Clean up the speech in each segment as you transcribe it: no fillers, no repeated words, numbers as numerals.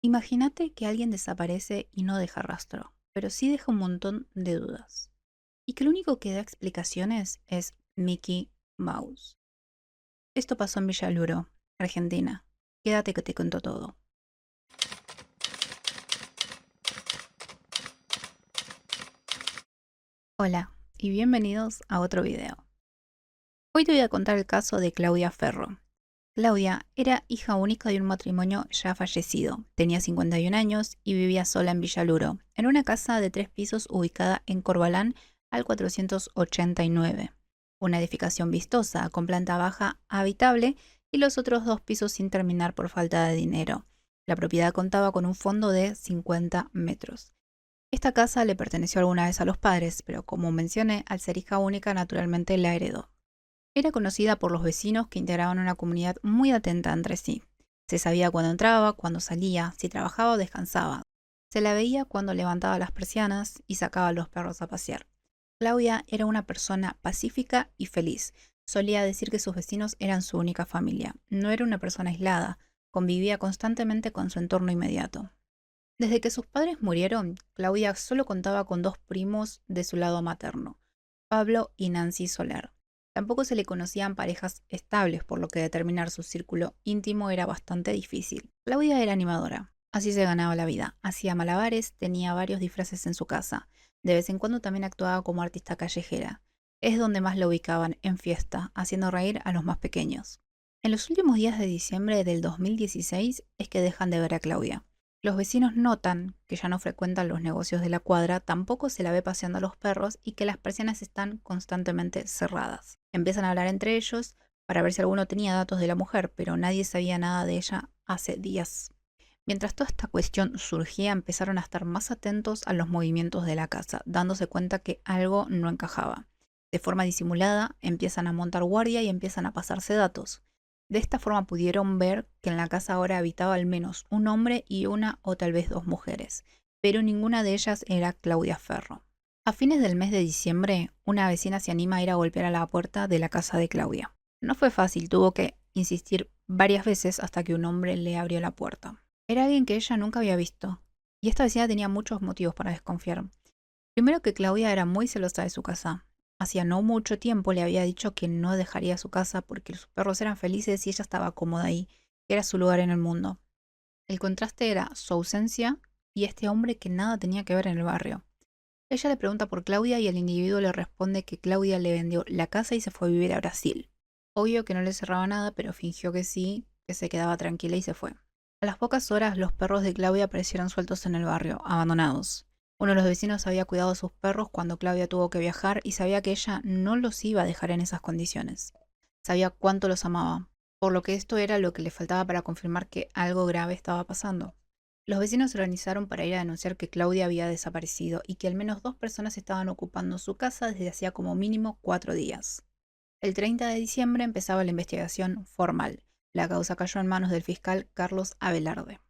Imagínate que alguien desaparece y no deja rastro, pero sí deja un montón de dudas. Y que lo único que da explicaciones es Mickey Mouse. Esto pasó en Villaluro, Argentina. Quédate que te cuento todo. Hola y bienvenidos a otro video. Hoy te voy a contar el caso de Claudia Ferro. Claudia era hija única de un matrimonio ya fallecido. Tenía 51 años y vivía sola en Villaluro, en una casa de 3 pisos ubicada en Corbalán al 489. Una edificación vistosa, con planta baja habitable y los otros 2 pisos sin terminar por falta de dinero. La propiedad contaba con un fondo de 50 metros. Esta casa le perteneció alguna vez a los padres, pero como mencioné, al ser hija única naturalmente la heredó. Era conocida por los vecinos que integraban una comunidad muy atenta entre sí. Se sabía cuándo entraba, cuándo salía, si trabajaba o descansaba. Se la veía cuando levantaba las persianas y sacaba a los perros a pasear. Claudia era una persona pacífica y feliz. Solía decir que sus vecinos eran su única familia. No era una persona aislada, convivía constantemente con su entorno inmediato. Desde que sus padres murieron, Claudia solo contaba con 2 primos de su lado materno, Pablo y Nancy Soler. Tampoco se le conocían parejas estables, por lo que determinar su círculo íntimo era bastante difícil. Claudia era animadora, así se ganaba la vida. Hacía malabares, tenía varios disfraces en su casa. De vez en cuando también actuaba como artista callejera. Es donde más la ubicaban, en fiesta, haciendo reír a los más pequeños. En los últimos días de diciembre del 2016 es que dejan de ver a Claudia. Los vecinos notan que ya no frecuentan los negocios de la cuadra, tampoco se la ve paseando a los perros y que las persianas están constantemente cerradas. Empiezan a hablar entre ellos para ver si alguno tenía datos de la mujer, pero nadie sabía nada de ella hace días. Mientras toda esta cuestión surgía, empezaron a estar más atentos a los movimientos de la casa, dándose cuenta que algo no encajaba. De forma disimulada, empiezan a montar guardia y empiezan a pasarse datos. De esta forma pudieron ver que en la casa ahora habitaba al menos un hombre y una o tal vez 2 mujeres, pero ninguna de ellas era Claudia Ferro. A fines del mes de diciembre, una vecina se anima a ir a golpear a la puerta de la casa de Claudia. No fue fácil, tuvo que insistir varias veces hasta que un hombre le abrió la puerta. Era alguien que ella nunca había visto, y esta vecina tenía muchos motivos para desconfiar. Primero, que Claudia era muy celosa de su casa. Hacía no mucho tiempo le había dicho que no dejaría su casa porque sus perros eran felices y ella estaba cómoda ahí, que era su lugar en el mundo. El contraste era su ausencia y este hombre que nada tenía que ver en el barrio. Ella le pregunta por Claudia y el individuo le responde que Claudia le vendió la casa y se fue a vivir a Brasil. Obvio que no le cerraba nada, pero fingió que sí, que se quedaba tranquila y se fue. A las pocas horas, los perros de Claudia aparecieron sueltos en el barrio, abandonados. Uno de los vecinos había cuidado a sus perros cuando Claudia tuvo que viajar y sabía que ella no los iba a dejar en esas condiciones. Sabía cuánto los amaba, por lo que esto era lo que le faltaba para confirmar que algo grave estaba pasando. Los vecinos se organizaron para ir a denunciar que Claudia había desaparecido y que al menos 2 personas estaban ocupando su casa desde hacía como mínimo 4 días. El 30 de diciembre empezaba la investigación formal. La causa cayó en manos del fiscal Carlos Abelarde.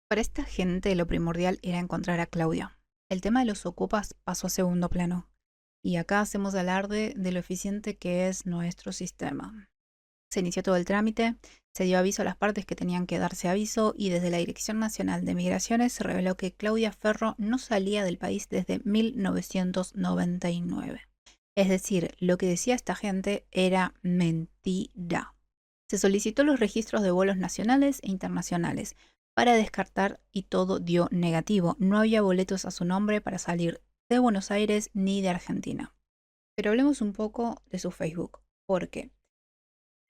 Para esta gente lo primordial era encontrar a Claudia. El tema de los ocupas pasó a segundo plano. Y acá hacemos alarde de lo eficiente que es nuestro sistema. Se inició todo el trámite, se dio aviso a las partes que tenían que darse aviso y desde la Dirección Nacional de Migraciones se reveló que Claudia Ferro no salía del país desde 1999. Es decir, lo que decía esta gente era mentira. Se solicitó los registros de vuelos nacionales e internacionales para descartar y todo dio negativo. No había boletos a su nombre para salir de Buenos Aires ni de Argentina. Pero hablemos un poco de su Facebook, porque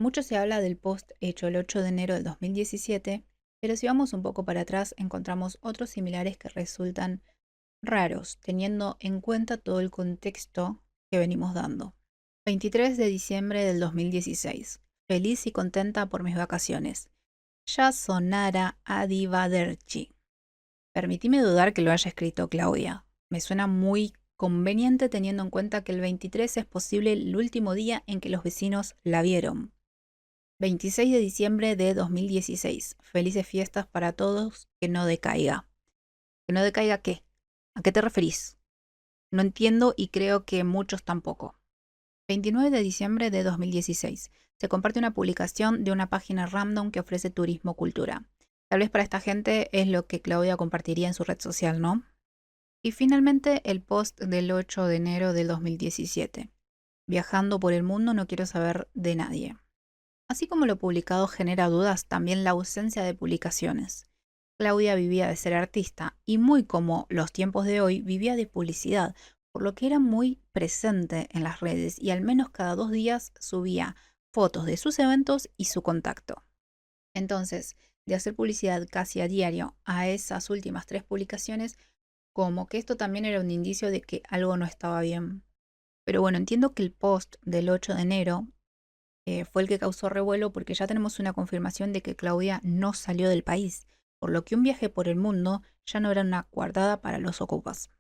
mucho se habla del post hecho el 8 de enero del 2017, pero si vamos un poco para atrás encontramos otros similares que resultan raros, teniendo en cuenta todo el contexto que venimos dando. 23 de diciembre del 2016. Feliz y contenta por mis vacaciones. Ya sonara Adivaderchi. Permitime dudar que lo haya escrito Claudia. Me suena muy conveniente teniendo en cuenta que el 23 es posible el último día en que los vecinos la vieron. 26 de diciembre de 2016. Felices fiestas para todos. Que no decaiga. ¿Que no decaiga qué? ¿A qué te referís? No entiendo y creo que muchos tampoco. 29 de diciembre de 2016. Se comparte una publicación de una página random que ofrece turismo cultura. Tal vez para esta gente es lo que Claudia compartiría en su red social, ¿no? Y finalmente el post del 8 de enero del 2017. Viajando por el mundo no quiero saber de nadie. Así como lo publicado genera dudas, también la ausencia de publicaciones. Claudia vivía de ser artista y muy como los tiempos de hoy vivía de publicidad, por lo que era muy presente en las redes y al menos cada 2 días subía fotos de sus eventos y su contacto. Entonces, de hacer publicidad casi a diario a esas últimas 3 publicaciones, como que esto también era un indicio de que algo no estaba bien. Pero bueno, entiendo que el post del 8 de enero fue el que causó revuelo porque ya tenemos una confirmación de que Claudia no salió del país, por lo que un viaje por el mundo ya no era una coartada para los ocupas.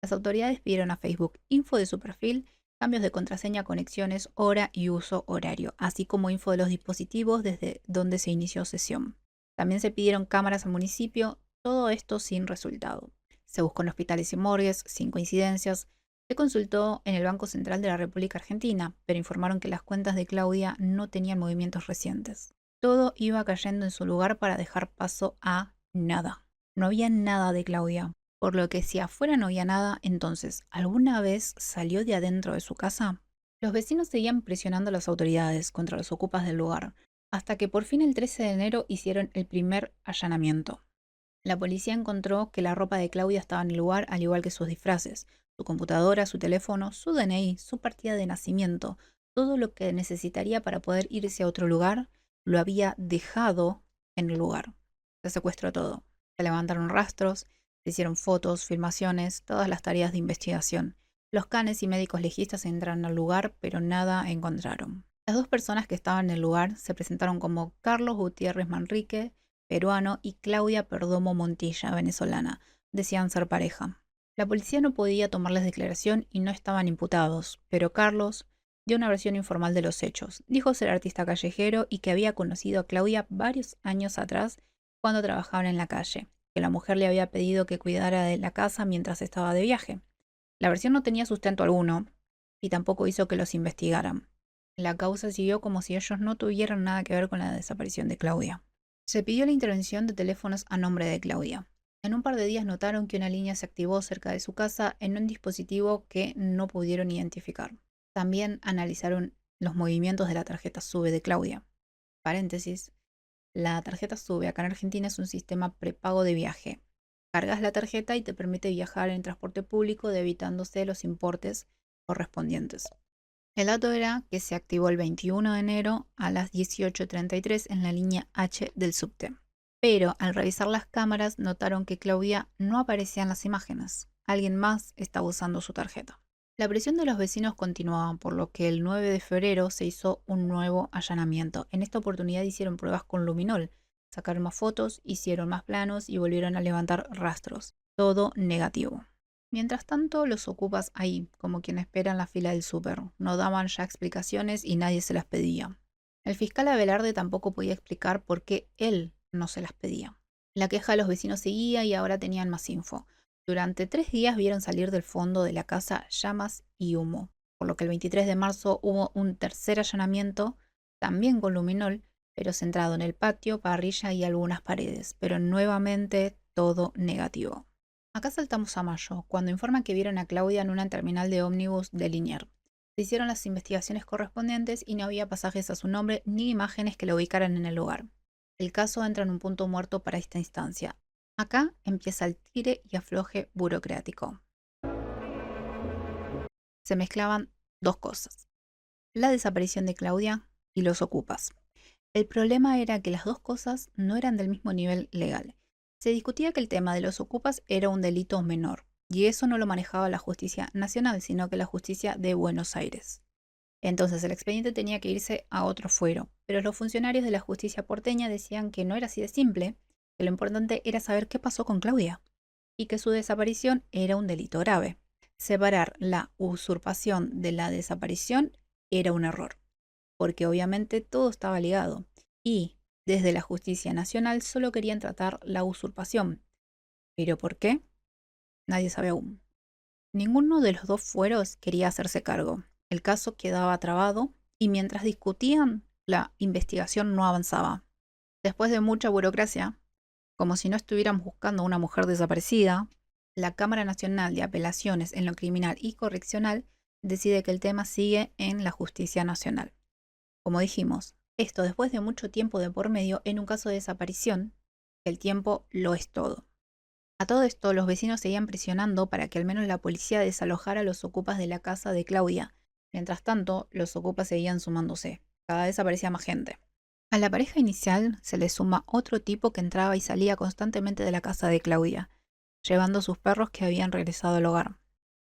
Las autoridades pidieron a Facebook info de su perfil, cambios de contraseña, conexiones, hora y uso horario, así como info de los dispositivos desde donde se inició sesión. También se pidieron cámaras al municipio, todo esto sin resultado. Se buscó en hospitales y morgues, sin coincidencias. Se consultó en el Banco Central de la República Argentina, pero informaron que las cuentas de Claudia no tenían movimientos recientes. Todo iba cayendo en su lugar para dejar paso a nada. No había nada de Claudia. Por lo que si afuera no había nada, entonces, ¿alguna vez salió de adentro de su casa? Los vecinos seguían presionando a las autoridades contra los ocupas del lugar, hasta que por fin el 13 de enero hicieron el primer allanamiento. La policía encontró que la ropa de Claudia estaba en el lugar, al igual que sus disfraces, su computadora, su teléfono, su DNI, su partida de nacimiento, todo lo que necesitaría para poder irse a otro lugar, lo había dejado en el lugar. Se secuestró todo. Se levantaron rastros, se hicieron fotos, filmaciones, todas las tareas de investigación. Los canes y médicos legistas entraron al lugar, pero nada encontraron. Las 2 personas que estaban en el lugar se presentaron como Carlos Gutiérrez Manrique, peruano, y Claudia Perdomo Montilla, venezolana. Decían ser pareja. La policía no podía tomarles declaración y no estaban imputados, pero Carlos dio una versión informal de los hechos. Dijo ser artista callejero y que había conocido a Claudia varios años atrás cuando trabajaban en la calle, que la mujer le había pedido que cuidara de la casa mientras estaba de viaje. La versión no tenía sustento alguno y tampoco hizo que los investigaran. La causa siguió como si ellos no tuvieran nada que ver con la desaparición de Claudia. Se pidió la intervención de teléfonos a nombre de Claudia. En un par de días notaron que una línea se activó cerca de su casa en un dispositivo que no pudieron identificar. También analizaron los movimientos de la tarjeta SUBE de Claudia. Paréntesis. La tarjeta SUBE acá en Argentina es un sistema prepago de viaje. Cargas la tarjeta y te permite viajar en transporte público debitándose los importes correspondientes. El dato era que se activó el 21 de enero a las 18:33 en la línea H del subte. Pero al revisar las cámaras notaron que Claudia no aparecía en las imágenes. Alguien más estaba usando su tarjeta. La presión de los vecinos continuaba, por lo que el 9 de febrero se hizo un nuevo allanamiento. En esta oportunidad hicieron pruebas con luminol, sacaron más fotos, hicieron más planos y volvieron a levantar rastros. Todo negativo. Mientras tanto, los ocupas ahí, como quien espera en la fila del súper. No daban ya explicaciones y nadie se las pedía. El fiscal Abelarde tampoco podía explicar por qué él no se las pedía. La queja de los vecinos seguía y ahora tenían más info. Durante 3 días vieron salir del fondo de la casa llamas y humo, por lo que el 23 de marzo hubo un tercer allanamiento, también con luminol, pero centrado en el patio, parrilla y algunas paredes, pero nuevamente todo negativo. Acá saltamos a mayo, cuando informan que vieron a Claudia en una terminal de ómnibus de Liniers. Se hicieron las investigaciones correspondientes y no había pasajes a su nombre ni imágenes que la ubicaran en el lugar. El caso entra en un punto muerto para esta instancia. Acá empieza el tire y afloje burocrático. Se mezclaban 2 cosas: la desaparición de Claudia y los ocupas. El problema era que las 2 cosas no eran del mismo nivel legal. Se discutía que el tema de los ocupas era un delito menor, y eso no lo manejaba la justicia nacional, sino que la justicia de Buenos Aires. Entonces el expediente tenía que irse a otro fuero, pero los funcionarios de la justicia porteña decían que no era así de simple, que lo importante era saber qué pasó con Claudia, y que su desaparición era un delito grave. Separar la usurpación de la desaparición era un error, porque obviamente todo estaba ligado, y desde la justicia nacional solo querían tratar la usurpación. ¿Pero por qué? Nadie sabe aún. Ninguno de los 2 fueros quería hacerse cargo. El caso quedaba trabado y mientras discutían, la investigación no avanzaba. Después de mucha burocracia, Como si no estuvieran buscando a una mujer desaparecida, la Cámara Nacional de Apelaciones en lo Criminal y Correccional decide que el tema sigue en la Justicia Nacional. Como dijimos, esto después de mucho tiempo de por medio en un caso de desaparición, el tiempo lo es todo. A todo esto, los vecinos seguían presionando para que al menos la policía desalojara a los ocupas de la casa de Claudia. Mientras tanto, los ocupas seguían sumándose. Cada vez aparecía más gente. A la pareja inicial se le suma otro tipo que entraba y salía constantemente de la casa de Claudia, llevando sus perros que habían regresado al hogar.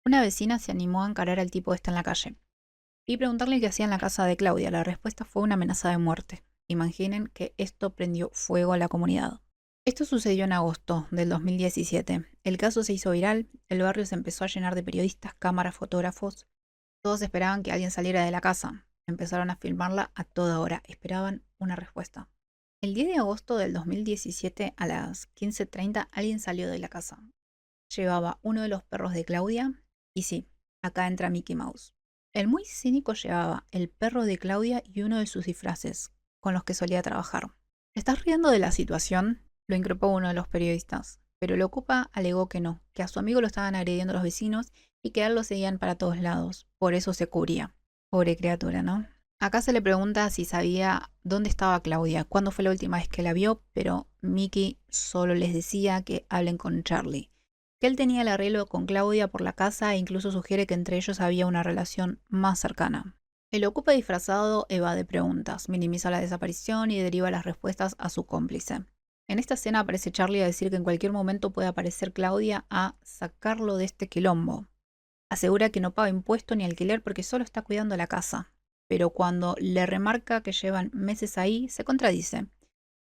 Una vecina se animó a encarar al tipo este en la calle y preguntarle qué hacía en la casa de Claudia. La respuesta fue una amenaza de muerte. Imaginen que esto prendió fuego a la comunidad. Esto sucedió en agosto del 2017. El caso se hizo viral, el barrio se empezó a llenar de periodistas, cámaras, fotógrafos. Todos esperaban que alguien saliera de la casa. Empezaron a filmarla a toda hora, esperaban una respuesta. El 10 de agosto del 2017 a las 15:30 alguien salió de la casa. Llevaba uno de los perros de Claudia y sí, acá entra Mickey Mouse. El muy cínico llevaba el perro de Claudia y uno de sus disfraces, con los que solía trabajar. ¿Te estás riendo de la situación?, lo increpó uno de los periodistas, pero el ocupa alegó que no, que a su amigo lo estaban agrediendo los vecinos y que a él lo seguían para todos lados, por eso se cubría. Pobre criatura, ¿no? Acá se le pregunta si sabía dónde estaba Claudia, cuándo fue la última vez que la vio, pero Mickey solo les decía que hablen con Charlie, que él tenía el arreglo con Claudia por la casa e incluso sugiere que entre ellos había una relación más cercana. El ocupa disfrazado evade preguntas, minimiza la desaparición y deriva las respuestas a su cómplice. En esta escena aparece Charlie a decir que en cualquier momento puede aparecer Claudia a sacarlo de este quilombo. Asegura que no paga impuesto ni alquiler porque solo está cuidando la casa. Pero cuando le remarca que llevan meses ahí, se contradice.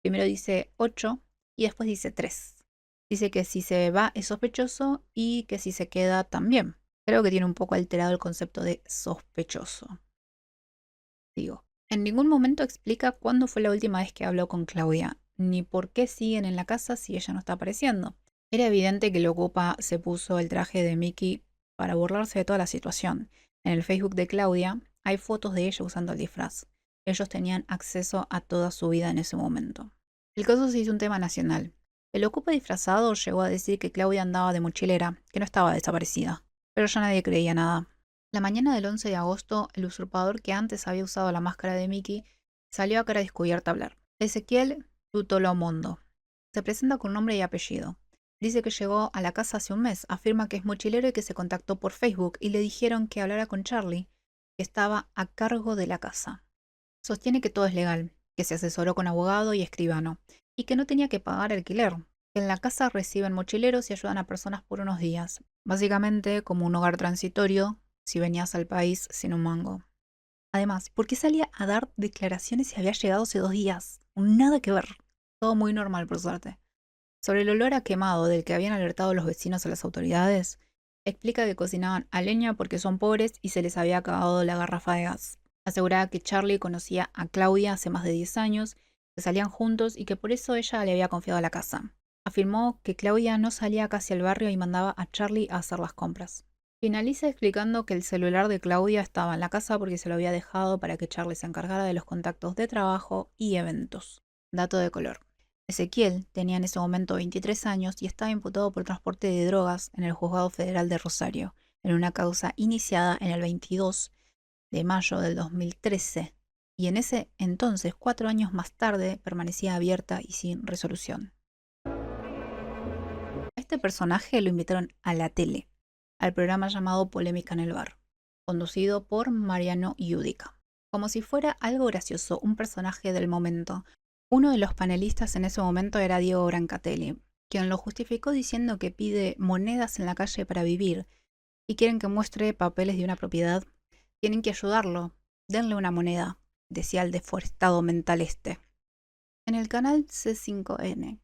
Primero dice 8 y después dice 3. Dice que si se va es sospechoso y que si se queda también. Creo que tiene un poco alterado el concepto de sospechoso. Digo, en ningún momento explica cuándo fue la última vez que habló con Claudia, ni por qué siguen en la casa si ella no está apareciendo. Era evidente que el ocupa se puso el traje de Mickey para burlarse de toda la situación. En el Facebook de Claudia hay fotos de ella usando el disfraz. Ellos tenían acceso a toda su vida en ese momento. El caso se hizo un tema nacional. El ocupa disfrazado llegó a decir que Claudia andaba de mochilera, que no estaba desaparecida. Pero ya nadie creía nada. La mañana del 11 de agosto, el usurpador que antes había usado la máscara de Mickey salió a cara descubierta a hablar. Ezequiel Tutolomondo. Se presenta con nombre y apellido. Dice que llegó a la casa hace un mes, afirma que es mochilero y que se contactó por Facebook y le dijeron que hablara con Charlie, que estaba a cargo de la casa. Sostiene que todo es legal, que se asesoró con abogado y escribano, y que no tenía que pagar alquiler, que en la casa reciben mochileros y ayudan a personas por unos días, básicamente como un hogar transitorio si venías al país sin un mango. Además, ¿por qué salía a dar declaraciones si había llegado hace 2 días? Nada que ver. Todo muy normal, por suerte. Sobre el olor a quemado del que habían alertado los vecinos a las autoridades, explica que cocinaban a leña porque son pobres y se les había acabado la garrafa de gas. Aseguraba que Charlie conocía a Claudia hace más de 10 años, que salían juntos y que por eso ella le había confiado la casa. Afirmó que Claudia no salía casi al barrio y mandaba a Charlie a hacer las compras. Finaliza explicando que el celular de Claudia estaba en la casa porque se lo había dejado para que Charlie se encargara de los contactos de trabajo y eventos. Dato de color. Ezequiel tenía en ese momento 23 años y estaba imputado por transporte de drogas en el Juzgado Federal de Rosario, en una causa iniciada en el 22 de mayo del 2013, y en ese entonces, 4 años más tarde, permanecía abierta y sin resolución. A este personaje lo invitaron a la tele, al programa llamado Polémica en el Bar, conducido por Mariano Yudica. Como si fuera algo gracioso, un personaje del momento. Uno de los panelistas en ese momento era Diego Brancatelli, quien lo justificó diciendo que pide monedas en la calle para vivir y quieren que muestre papeles de una propiedad. Tienen que ayudarlo, denle una moneda, decía el deforestado mental este. En el canal C5N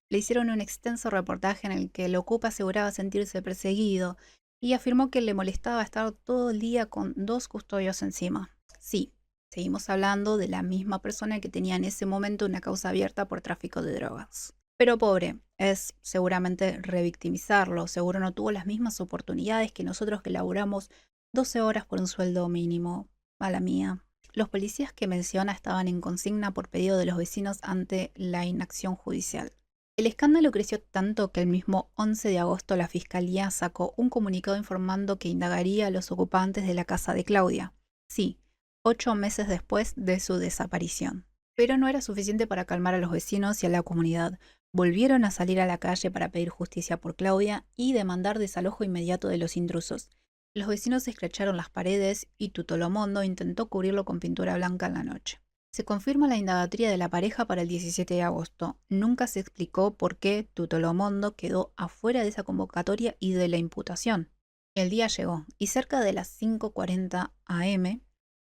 le hicieron un extenso reportaje en el que el ocupa aseguraba sentirse perseguido y afirmó que le molestaba estar todo el día con 2 custodios encima. Sí, seguimos hablando de la misma persona que tenía en ese momento una causa abierta por tráfico de drogas. Pero pobre, es seguramente revictimizarlo, seguro no tuvo las mismas oportunidades que nosotros que laburamos 12 horas por un sueldo mínimo. Mala mía. Los policías que menciona estaban en consigna por pedido de los vecinos ante la inacción judicial. El escándalo creció tanto que el mismo 11 de agosto la fiscalía sacó un comunicado informando que indagaría a los ocupantes de la casa de Claudia. Sí, 8 meses después de su desaparición. Pero no era suficiente para calmar a los vecinos y a la comunidad. Volvieron a salir a la calle para pedir justicia por Claudia y demandar desalojo inmediato de los intrusos. Los vecinos escracharon las paredes y Tutolomondo intentó cubrirlo con pintura blanca en la noche. Se confirma la indagatoria de la pareja para el 17 de agosto. Nunca se explicó por qué Tutolomondo quedó afuera de esa convocatoria y de la imputación. El día llegó y cerca de las 5:40 am,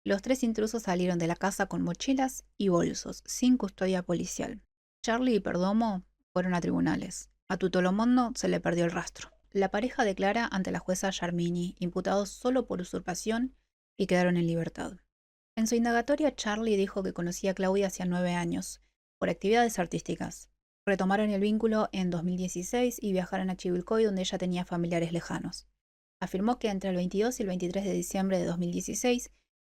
los tres intrusos salieron de la casa con mochilas y bolsos, sin custodia policial. Charlie y Perdomo fueron a tribunales. A Tutolomondo se le perdió el rastro. La pareja declara ante la jueza Yarmini, imputados solo por usurpación, y quedaron en libertad. En su indagatoria, Charlie dijo que conocía a Claudia hacía 9 años, por actividades artísticas. Retomaron el vínculo en 2016 y viajaron a Chivilcoy, donde ella tenía familiares lejanos. Afirmó que entre el 22 y el 23 de diciembre de 2016,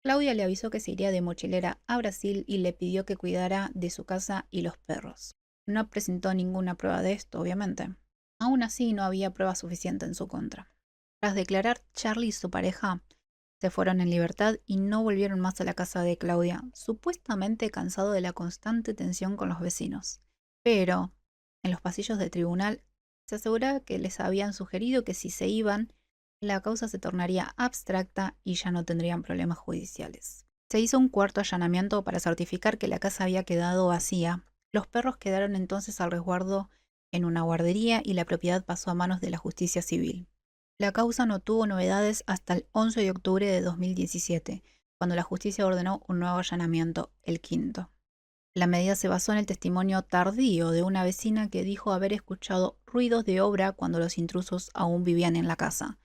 Claudia le avisó que se iría de mochilera a Brasil y le pidió que cuidara de su casa y los perros. No presentó ninguna prueba de esto, obviamente. Aún así, no había prueba suficiente en su contra. Tras declarar, Charlie y su pareja se fueron en libertad y no volvieron más a la casa de Claudia, supuestamente cansado de la constante tensión con los vecinos. Pero, en los pasillos del tribunal, se aseguraba que les habían sugerido que si se iban, la causa se tornaría abstracta y ya no tendrían problemas judiciales. Se hizo un cuarto allanamiento para certificar que la casa había quedado vacía. Los perros quedaron entonces al resguardo en una guardería y la propiedad pasó a manos de la justicia civil. La causa no tuvo novedades hasta el 11 de octubre de 2017, cuando la justicia ordenó un nuevo allanamiento, el quinto. La medida se basó en el testimonio tardío de una vecina que dijo haber escuchado ruidos de obra cuando los intrusos aún vivían en la casa,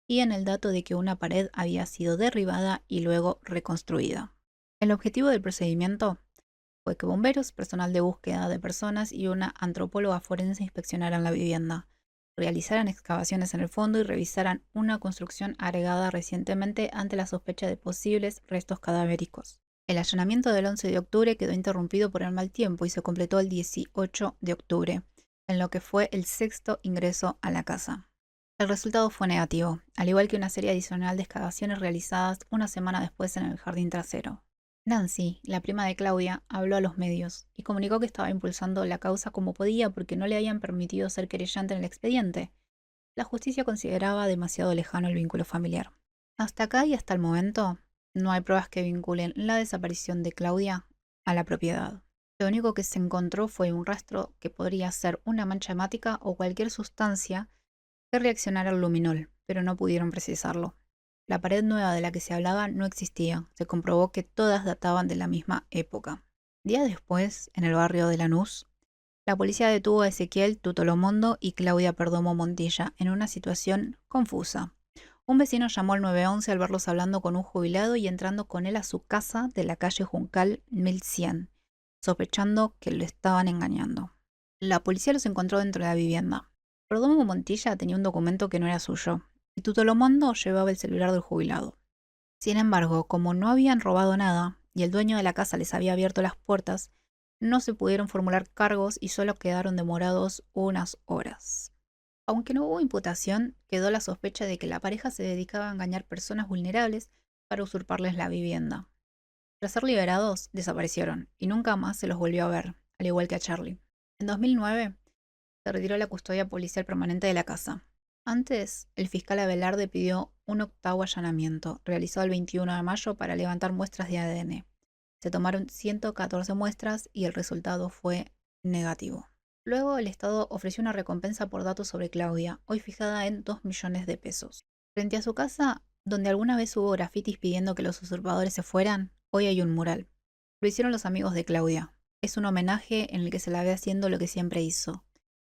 y en el dato de que una pared había sido derribada y luego reconstruida. El objetivo del procedimiento fue que bomberos, personal de búsqueda de personas y una antropóloga forense inspeccionaran la vivienda, realizaran excavaciones en el fondo y revisaran una construcción agregada recientemente ante la sospecha de posibles restos cadavéricos. El allanamiento del 11 de octubre quedó interrumpido por el mal tiempo y se completó el 18 de octubre, en lo que fue el sexto ingreso a la casa. El resultado fue negativo, al igual que una serie adicional de excavaciones realizadas una semana después en el jardín trasero. Nancy, la prima de Claudia, habló a los medios y comunicó que estaba impulsando la causa como podía porque no le habían permitido ser querellante en el expediente. La justicia consideraba demasiado lejano el vínculo familiar. Hasta acá y hasta el momento, no hay pruebas que vinculen la desaparición de Claudia a la propiedad. Lo único que se encontró fue un rastro que podría ser una mancha hemática o cualquier sustancia que reaccionara al luminol, pero no pudieron precisarlo. La pared nueva de la que se hablaba no existía. Se comprobó que todas databan de la misma época. Días después, en el barrio de Lanús, la policía detuvo a Ezequiel Tutolomondo y Claudia Perdomo Montilla en una situación confusa. Un vecino llamó al 911 al verlos hablando con un jubilado y entrando con él a su casa de la calle Juncal 1100, sospechando que lo estaban engañando. La policía los encontró dentro de la vivienda. Perdomo Montilla tenía un documento que no era suyo, y Tutolomondo llevaba el celular del jubilado. Sin embargo, como no habían robado nada y el dueño de la casa les había abierto las puertas, no se pudieron formular cargos y solo quedaron demorados unas horas. Aunque no hubo imputación, quedó la sospecha de que la pareja se dedicaba a engañar personas vulnerables para usurparles la vivienda. Tras ser liberados, desaparecieron y nunca más se los volvió a ver, al igual que a Charlie. En 2009, se retiró la custodia policial permanente de la casa. Antes, el fiscal Abelarde pidió un octavo allanamiento, realizado el 21 de mayo para levantar muestras de ADN. Se tomaron 114 muestras y el resultado fue negativo. Luego, el Estado ofreció una recompensa por datos sobre Claudia, hoy fijada en 2 millones de pesos. Frente a su casa, donde alguna vez hubo grafitis pidiendo que los usurpadores se fueran, hoy hay un mural. Lo hicieron los amigos de Claudia. Es un homenaje en el que se la ve haciendo lo que siempre hizo: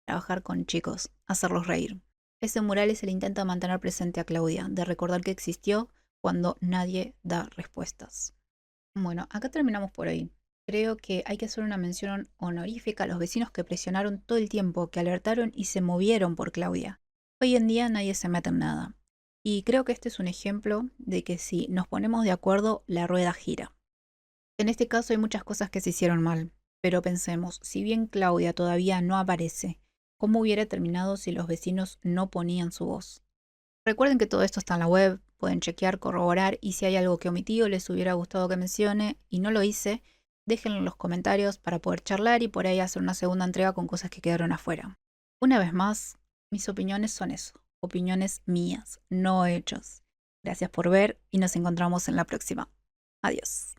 trabajar con chicos, hacerlos reír. Ese mural es el intento de mantener presente a Claudia, de recordar que existió cuando nadie da respuestas. Bueno, acá terminamos por hoy. Creo que hay que hacer una mención honorífica a los vecinos que presionaron todo el tiempo, que alertaron y se movieron por Claudia. Hoy en día nadie se mete en nada. Y creo que este es un ejemplo de que si nos ponemos de acuerdo, la rueda gira. En este caso hay muchas cosas que se hicieron mal, Pero pensemos, si bien Claudia todavía no aparece, ¿cómo hubiera terminado si los vecinos no ponían su voz? Recuerden que todo esto está en la web, pueden chequear, corroborar y si hay algo que omití o les hubiera gustado que mencione y no lo hice, déjenlo en los comentarios para poder charlar y por ahí hacer una segunda entrega con cosas que quedaron afuera. Una vez más, mis opiniones son eso, opiniones mías, no hechos. Gracias por ver y nos encontramos en la próxima. Adiós.